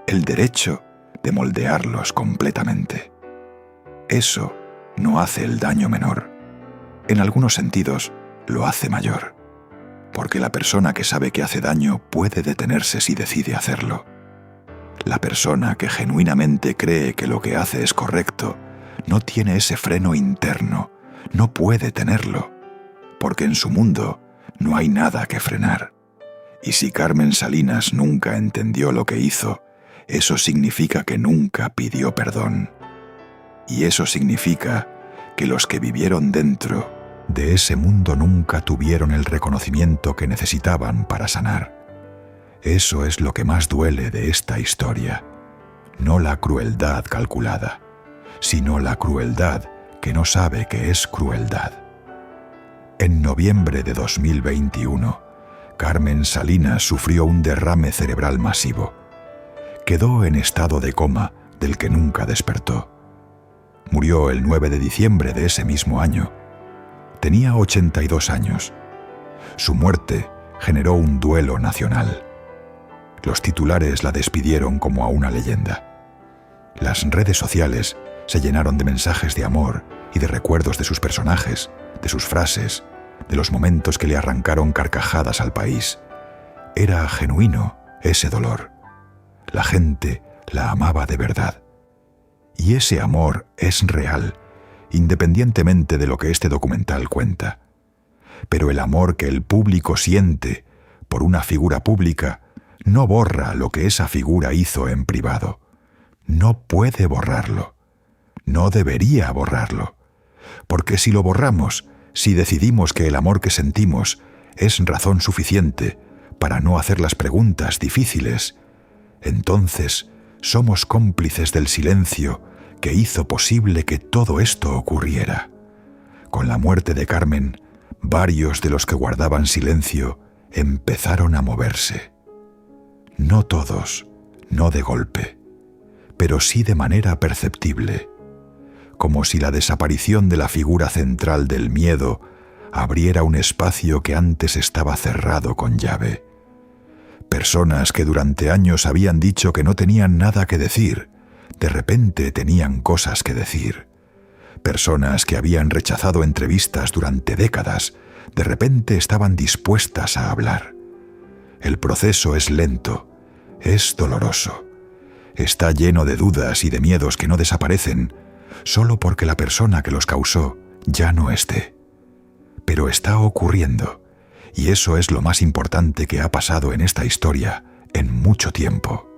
el derecho de moldearlos completamente. Eso no hace el daño menor. En algunos sentidos, lo hace mayor, porque la persona que sabe que hace daño puede detenerse si decide hacerlo. La persona que genuinamente cree que lo que hace es correcto no tiene ese freno interno, no puede tenerlo, porque en su mundo no hay nada que frenar. Y si Carmen Salinas nunca entendió lo que hizo, eso significa que nunca pidió perdón. Y eso significa que los que vivieron dentro de ese mundo nunca tuvieron el reconocimiento que necesitaban para sanar. Eso es lo que más duele de esta historia. No la crueldad calculada, sino la crueldad que no sabe qué es crueldad. En noviembre de 2021, Carmen Salinas sufrió un derrame cerebral masivo. Quedó en estado de coma del que nunca despertó. Murió el 9 de diciembre de ese mismo año. Tenía 82 años. Su muerte generó un duelo nacional. Los titulares la despidieron como a una leyenda. Las redes sociales se llenaron de mensajes de amor y de recuerdos de sus personajes, de sus frases, de los momentos que le arrancaron carcajadas al país. Era genuino ese dolor. La gente la amaba de verdad. Y ese amor es real, independientemente de lo que este documental cuenta. Pero el amor que el público siente por una figura pública no borra lo que esa figura hizo en privado. No puede borrarlo. No debería borrarlo. Porque si lo borramos, si decidimos que el amor que sentimos es razón suficiente para no hacer las preguntas difíciles, entonces somos cómplices del silencio que hizo posible que todo esto ocurriera. Con la muerte de Carmen, varios de los que guardaban silencio empezaron a moverse. No todos, no de golpe, pero sí de manera perceptible, como si la desaparición de la figura central del miedo abriera un espacio que antes estaba cerrado con llave. Personas que durante años habían dicho que no tenían nada que decir, de repente tenían cosas que decir. Personas que habían rechazado entrevistas durante décadas, de repente estaban dispuestas a hablar. El proceso es lento, es doloroso. Está lleno de dudas y de miedos que no desaparecen, solo porque la persona que los causó ya no esté. Pero está ocurriendo, y eso es lo más importante que ha pasado en esta historia en mucho tiempo.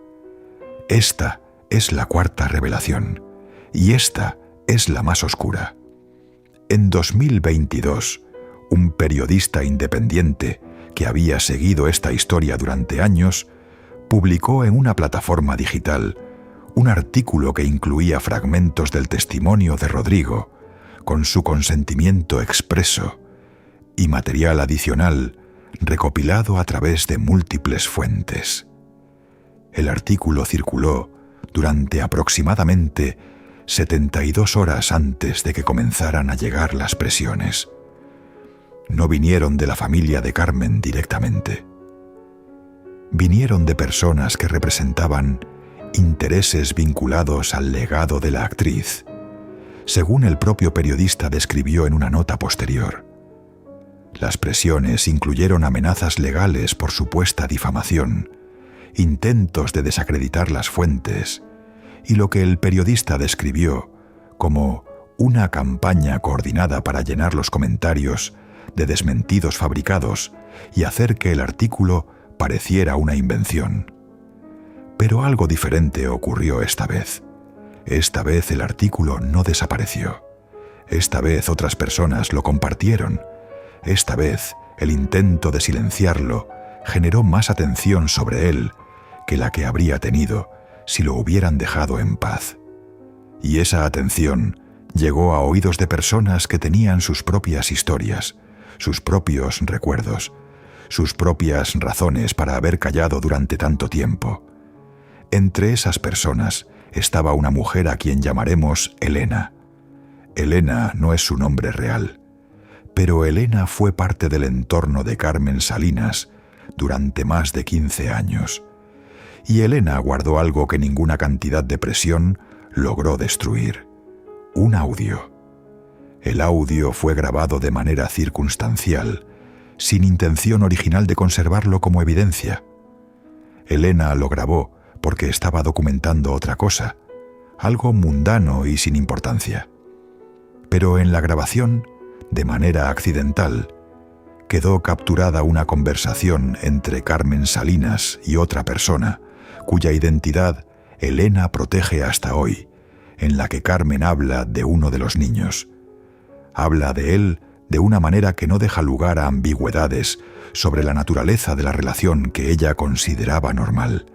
Esta es la cuarta revelación, y esta es la más oscura. En 2022, un periodista independiente que había seguido esta historia durante años, publicó en una plataforma digital un artículo que incluía fragmentos del testimonio de Rodrigo, con su consentimiento expreso, y material adicional recopilado a través de múltiples fuentes. El artículo circuló durante aproximadamente 72 horas antes de que comenzaran a llegar las presiones. No vinieron de la familia de Carmen directamente. Vinieron de personas que representaban intereses vinculados al legado de la actriz, según el propio periodista describió en una nota posterior. Las presiones incluyeron amenazas legales por supuesta difamación, intentos de desacreditar las fuentes y lo que el periodista describió como una campaña coordinada para llenar los comentarios de desmentidos fabricados y hacer que el artículo pareciera una invención. Pero algo diferente ocurrió esta vez. Esta vez el artículo no desapareció. Esta vez otras personas lo compartieron. Esta vez el intento de silenciarlo generó más atención sobre él que la que habría tenido si lo hubieran dejado en paz. Y esa atención llegó a oídos de personas que tenían sus propias historias, sus propios recuerdos, sus propias razones para haber callado durante tanto tiempo. Entre esas personas estaba una mujer a quien llamaremos Elena. Elena no es su nombre real, pero Elena fue parte del entorno de Carmen Salinas durante más de 15 años. Y Elena guardó algo que ninguna cantidad de presión logró destruir: un audio. El audio fue grabado de manera circunstancial, sin intención original de conservarlo como evidencia. Elena lo grabó porque estaba documentando otra cosa, algo mundano y sin importancia. Pero en la grabación, de manera accidental, quedó capturada una conversación entre Carmen Salinas y otra persona, cuya identidad Elena protege hasta hoy, en la que Carmen habla de uno de los niños. Habla de él de una manera que no deja lugar a ambigüedades sobre la naturaleza de la relación que ella consideraba normal.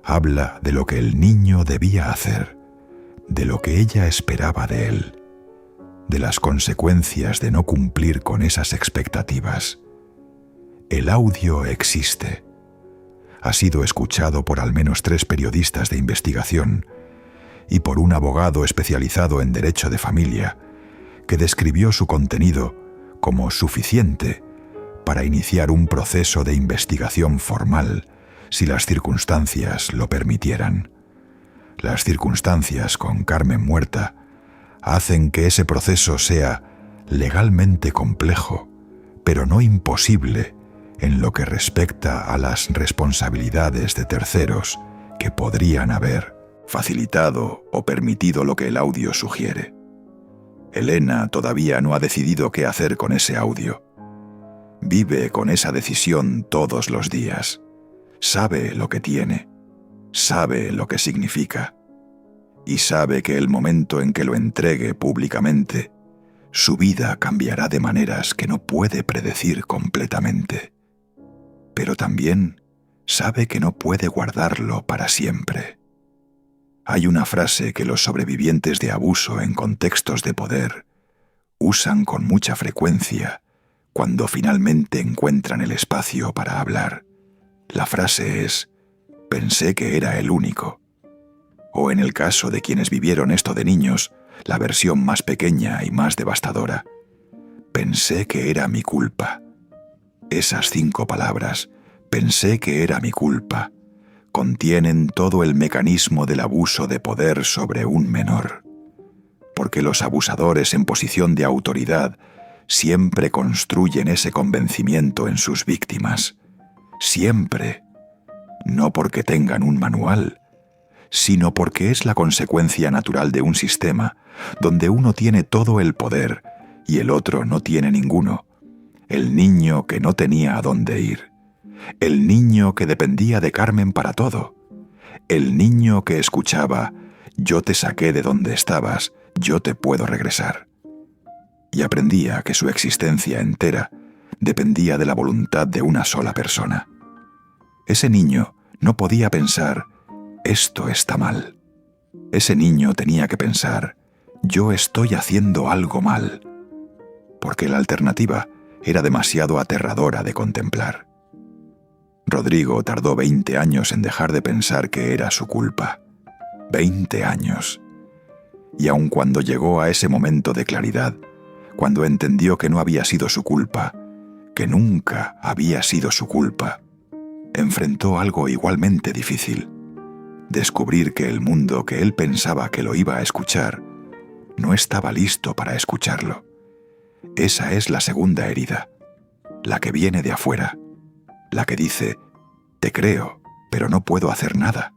Habla de lo que el niño debía hacer, de lo que ella esperaba de él. de las consecuencias de no cumplir con esas expectativas. El audio existe. Ha sido escuchado por al menos 3 periodistas de investigación y por un abogado especializado en derecho de familia, que describió su contenido como suficiente para iniciar un proceso de investigación formal si las circunstancias lo permitieran. Las circunstancias con Carmen muerta hacen que ese proceso sea legalmente complejo, pero no imposible en lo que respecta a las responsabilidades de terceros que podrían haber facilitado o permitido lo que el audio sugiere. Elena todavía no ha decidido qué hacer con ese audio. Vive con esa decisión todos los días. Sabe lo que tiene, sabe lo que significa, y sabe que el momento en que lo entregue públicamente, su vida cambiará de maneras que no puede predecir completamente. Pero también sabe que no puede guardarlo para siempre. Hay una frase que los sobrevivientes de abuso en contextos de poder usan con mucha frecuencia cuando finalmente encuentran el espacio para hablar. La frase es: pensé que era el único. O en el caso de quienes vivieron esto de niños, la versión más pequeña y más devastadora: pensé que era mi culpa. Esas 5 palabras, pensé que era mi culpa, contienen todo el mecanismo del abuso de poder sobre un menor. Porque los abusadores en posición de autoridad siempre construyen ese convencimiento en sus víctimas. Siempre. No porque tengan un manual, sino porque es la consecuencia natural de un sistema donde uno tiene todo el poder y el otro no tiene ninguno. El niño que no tenía a dónde ir. El niño que dependía de Carmen para todo. El niño que escuchaba: yo te saqué de donde estabas, yo te puedo regresar. Y aprendía que su existencia entera dependía de la voluntad de una sola persona. Ese niño no podía pensar: esto está mal. Ese niño tenía que pensar: yo estoy haciendo algo mal. Porque la alternativa era demasiado aterradora de contemplar. Rodrigo tardó 20 años en dejar de pensar que era su culpa. 20 años. Y aun cuando llegó a ese momento de claridad, cuando entendió que no había sido su culpa, que nunca había sido su culpa, enfrentó algo igualmente difícil: descubrir que el mundo que él pensaba que lo iba a escuchar no estaba listo para escucharlo. Esa es la segunda herida, la que viene de afuera, la que dice: te creo, pero no puedo hacer nada.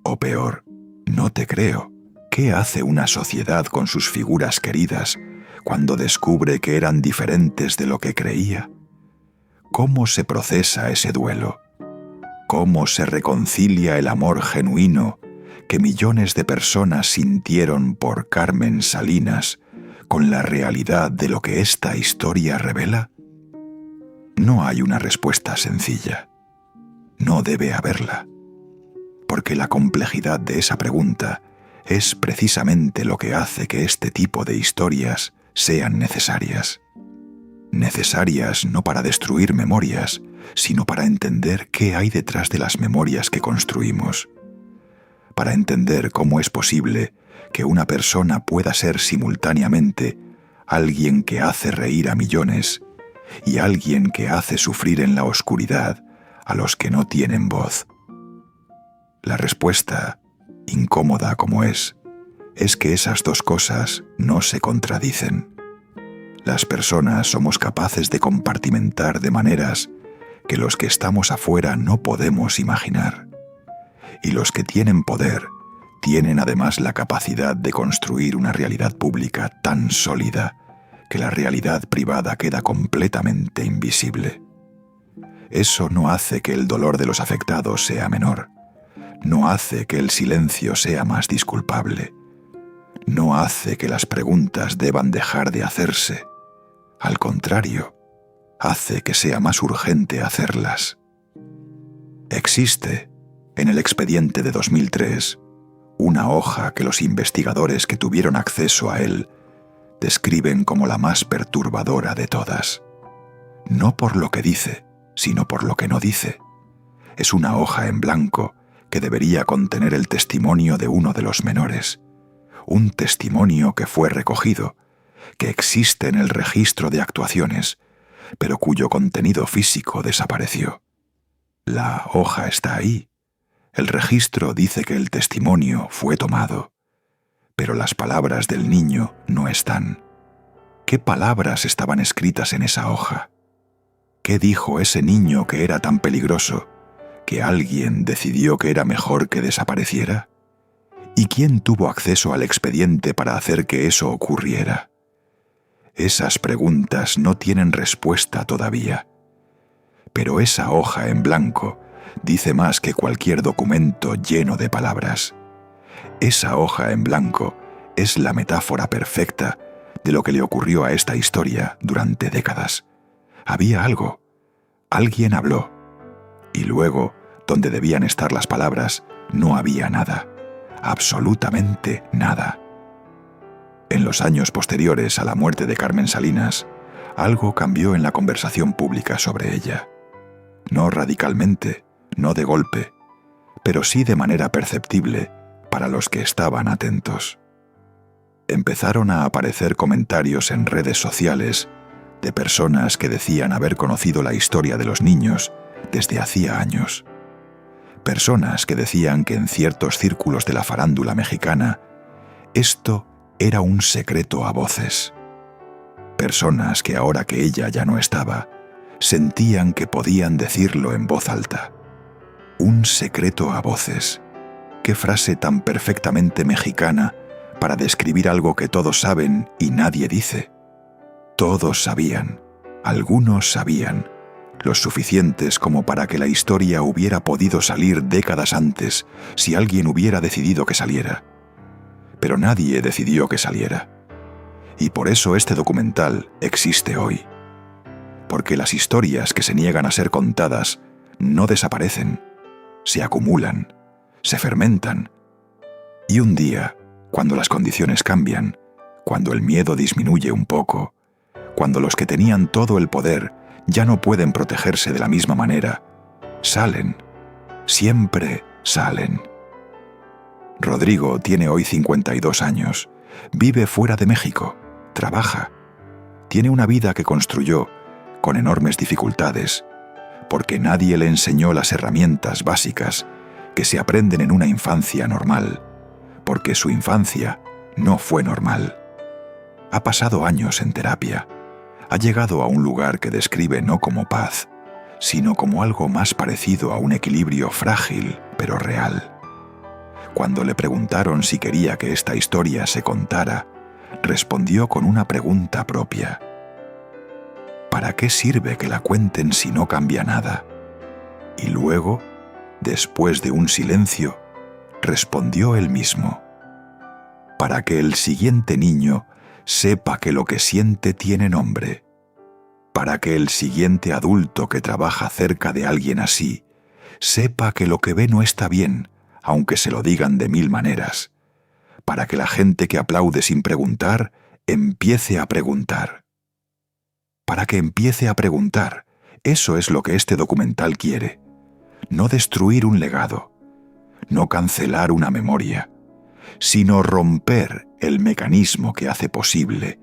O peor, no te creo. ¿Qué hace una sociedad con sus figuras queridas cuando descubre que eran diferentes de lo que creía? ¿Cómo se procesa ese duelo? ¿Cómo se reconcilia el amor genuino que millones de personas sintieron por Carmen Salinas con la realidad de lo que esta historia revela? No hay una respuesta sencilla. No debe haberla. Porque la complejidad de esa pregunta es precisamente lo que hace que este tipo de historias sean necesarias. Necesarias no para destruir memorias, sino para entender qué hay detrás de las memorias que construimos. Para entender cómo es posible que una persona pueda ser simultáneamente alguien que hace reír a millones y alguien que hace sufrir en la oscuridad a los que no tienen voz. La respuesta, incómoda como es que esas 2 cosas no se contradicen. Las personas somos capaces de compartimentar de maneras que los que estamos afuera no podemos imaginar. Y los que tienen poder tienen además la capacidad de construir una realidad pública tan sólida que la realidad privada queda completamente invisible. Eso no hace que el dolor de los afectados sea menor. No hace que el silencio sea más disculpable. No hace que las preguntas deban dejar de hacerse. Al contrario, hace que sea más urgente hacerlas. Existe, en el expediente de 2003, una hoja que los investigadores que tuvieron acceso a él describen como la más perturbadora de todas. No por lo que dice, sino por lo que no dice. Es una hoja en blanco que debería contener el testimonio de uno de los menores, un testimonio que fue recogido, que existe en el registro de actuaciones, pero cuyo contenido físico desapareció. La hoja está ahí. El registro dice que el testimonio fue tomado, pero las palabras del niño no están. ¿Qué palabras estaban escritas en esa hoja? ¿Qué dijo ese niño que era tan peligroso que alguien decidió que era mejor que desapareciera? ¿Y quién tuvo acceso al expediente para hacer que eso ocurriera? Esas preguntas no tienen respuesta todavía. Pero esa hoja en blanco dice más que cualquier documento lleno de palabras. Esa hoja en blanco es la metáfora perfecta de lo que le ocurrió a esta historia durante décadas. Había algo. Alguien habló. Y luego, donde debían estar las palabras, no había nada. Absolutamente nada. En los años posteriores a la muerte de Carmen Salinas, algo cambió en la conversación pública sobre ella. No radicalmente, no de golpe, pero sí de manera perceptible para los que estaban atentos. Empezaron a aparecer comentarios en redes sociales de personas que decían haber conocido la historia de los niños desde hacía años. Personas que decían que en ciertos círculos de la farándula mexicana esto era un secreto a voces. Personas que ahora que ella ya no estaba, sentían que podían decirlo en voz alta. Un secreto a voces. Qué frase tan perfectamente mexicana para describir algo que todos saben y nadie dice. Todos sabían, algunos sabían, los suficientes como para que la historia hubiera podido salir décadas antes si alguien hubiera decidido que saliera. Pero nadie decidió que saliera. Y por eso este documental existe hoy. Porque las historias que se niegan a ser contadas no desaparecen, se acumulan, se fermentan. Y un día, cuando las condiciones cambian, cuando el miedo disminuye un poco, cuando los que tenían todo el poder ya no pueden protegerse de la misma manera, salen, siempre salen. Rodrigo tiene hoy 52 años, vive fuera de México, trabaja, tiene una vida que construyó con enormes dificultades, porque nadie le enseñó las herramientas básicas que se aprenden en una infancia normal, porque su infancia no fue normal. Ha pasado años en terapia, ha llegado a un lugar que describe no como paz, sino como algo más parecido a un equilibrio frágil, pero real. Cuando le preguntaron si quería que esta historia se contara, respondió con una pregunta propia. ¿Para qué sirve que la cuenten si no cambia nada? Y luego, después de un silencio, respondió él mismo. Para que el siguiente niño sepa que lo que siente tiene nombre. Para que el siguiente adulto que trabaja cerca de alguien así sepa que lo que ve no está bien, aunque se lo digan de 1000 maneras. Para que la gente que aplaude sin preguntar empiece a preguntar. Para que empiece a preguntar. Eso es lo que este documental quiere. No destruir un legado, no cancelar una memoria, sino romper el mecanismo que hace posible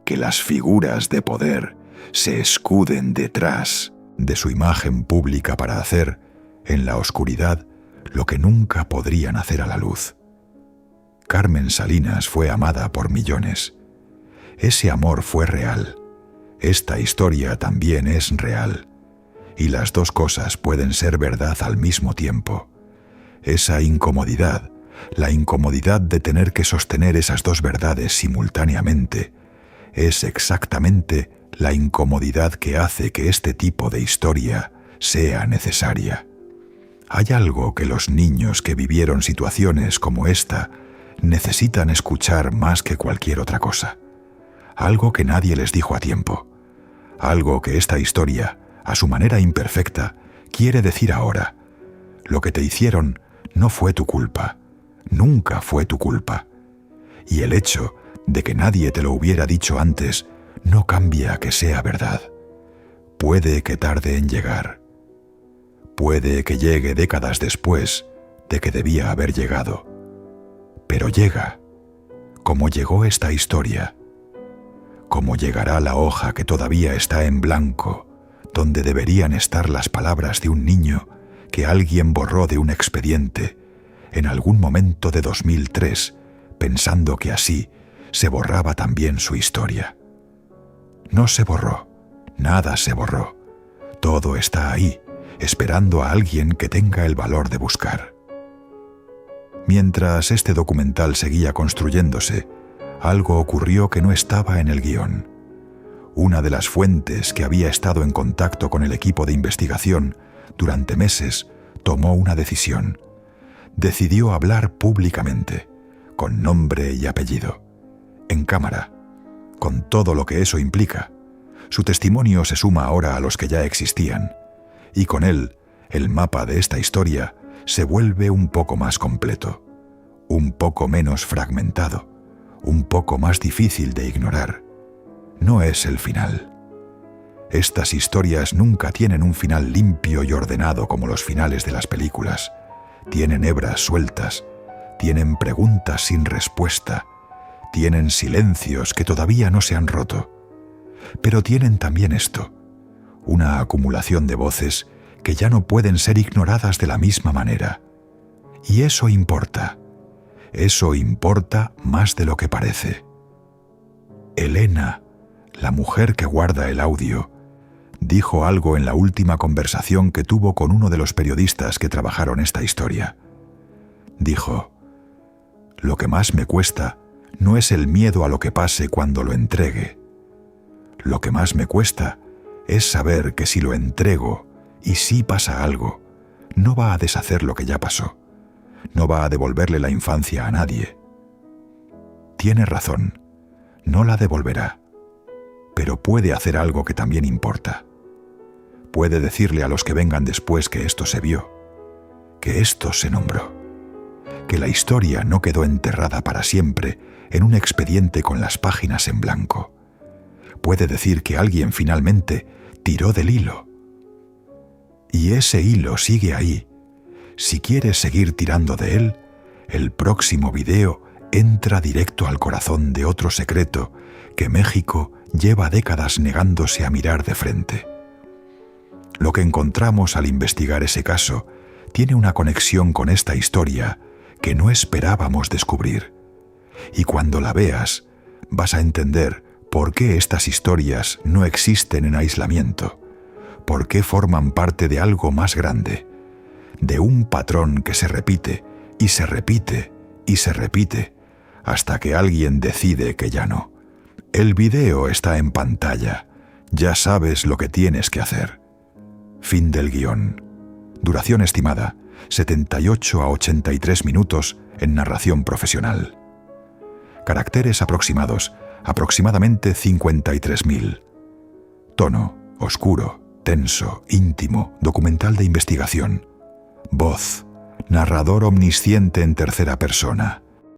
que las figuras de poder se escuden detrás de su imagen pública para hacer, en la oscuridad, lo que nunca podrían hacer a la luz. Carmen Salinas fue amada por millones. Ese amor fue real. Esta historia también es real. Y las dos cosas pueden ser verdad al mismo tiempo. Esa incomodidad, la incomodidad de tener que sostener esas dos verdades simultáneamente, es exactamente la incomodidad que hace que este tipo de historia sea necesaria. Hay algo que los niños que vivieron situaciones como esta necesitan escuchar más que cualquier otra cosa. Algo que nadie les dijo a tiempo. Algo que esta historia, a su manera imperfecta, quiere decir ahora. Lo que te hicieron no fue tu culpa. Nunca fue tu culpa. Y el hecho de que nadie te lo hubiera dicho antes, no cambia que sea verdad. Puede que tarde en llegar. Puede que llegue décadas después de que debía haber llegado. Pero llega, como llegó esta historia, como llegará la hoja que todavía está en blanco, donde deberían estar las palabras de un niño que alguien borró de un expediente en algún momento de 2003, pensando que así se borraba también su historia. No se borró, nada se borró. Todo está ahí, esperando a alguien que tenga el valor de buscar. Mientras este documental seguía construyéndose, algo ocurrió que no estaba en el guión. Una de las fuentes que había estado en contacto con el equipo de investigación durante meses tomó una decisión. Decidió hablar públicamente, con nombre y apellido, en cámara, con todo lo que eso implica. Su testimonio se suma ahora a los que ya existían, y con él, el mapa de esta historia se vuelve un poco más completo, un poco menos fragmentado, un poco más difícil de ignorar. No es el final. Estas historias nunca tienen un final limpio y ordenado como los finales de las películas. Tienen hebras sueltas, tienen preguntas sin respuesta, tienen silencios que todavía no se han roto. Pero tienen también esto, una acumulación de voces que ya no pueden ser ignoradas de la misma manera. Y eso importa más de lo que parece. Elena, la mujer que guarda el audio, dijo algo en la última conversación que tuvo con uno de los periodistas que trabajaron esta historia. Dijo: «Lo que más me cuesta no es el miedo a lo que pase cuando lo entregue. Lo que más me cuesta es saber que si lo entrego y si pasa algo, no va a deshacer lo que ya pasó, no va a devolverle la infancia a nadie. Tiene razón, no la devolverá, pero puede hacer algo que también importa. Puede decirle a los que vengan después que esto se vio, que esto se nombró, que la historia no quedó enterrada para siempre en un expediente con las páginas en blanco. Puede decir que alguien finalmente tiró del hilo. Y ese hilo sigue ahí. Si quieres seguir tirando de él, el próximo video entra directo al corazón de otro secreto que México lleva décadas negándose a mirar de frente. Lo que encontramos al investigar ese caso tiene una conexión con esta historia que no esperábamos descubrir. Y cuando la veas, vas a entender por qué estas historias no existen en aislamiento, por qué forman parte de algo más grande, de un patrón que se repite y se repite y se repite, hasta que alguien decide que ya no. El video está en pantalla, ya sabes lo que tienes que hacer. Fin del guión. Duración estimada, 78 a 83 minutos en narración profesional. Caracteres aproximados, aproximadamente 53.000. Tono, oscuro, tenso, íntimo, documental de investigación. Voz, narrador omnisciente en tercera persona.